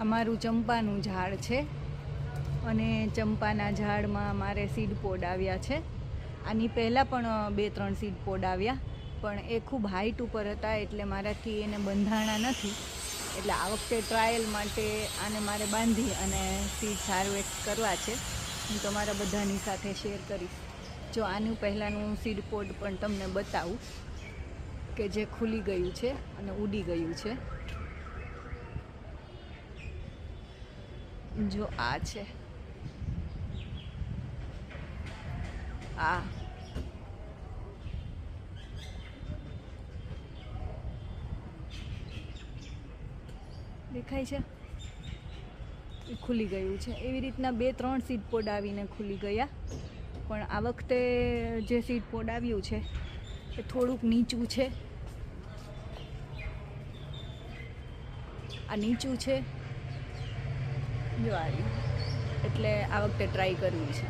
અમારું ચંપાનું ઝાડ છે અને ચંપાના ઝાડમાં મારે સીડ પોડ આવ્યા છે. આની પહેલાં પણ 2-3 સીડ પોડ આવ્યા, પણ એ ખૂબ હાઈટ ઉપર હતા એટલે મારાથી એને બંધાણા નથી. એટલે આ વખતે ટ્રાયલ માટે આને મારે બાંધી અને સીડ્સ હાર્વેસ્ટ કરવા છે. હું તમારા બધાની સાથે શેર કરીશ. જો આનું પહેલાંનું સીડ પોડ પણ તમને બતાવું કે જે ખુલી ગયું છે અને ઉડી ગયું છે. જો આ છે, આ દેખાય છે, એ ખુલી ગયું છે. એવી રીતના 2-3 સીડ પોડ આવીને ખુલી ગયા. પણ આ વખતે જે સીડ પોડ આવ્યું છે એ થોડુંક નીચું છે. આ નીચું છે, જો આવ્યું. એટલે આ વખતે ટ્રાય કરવી છે.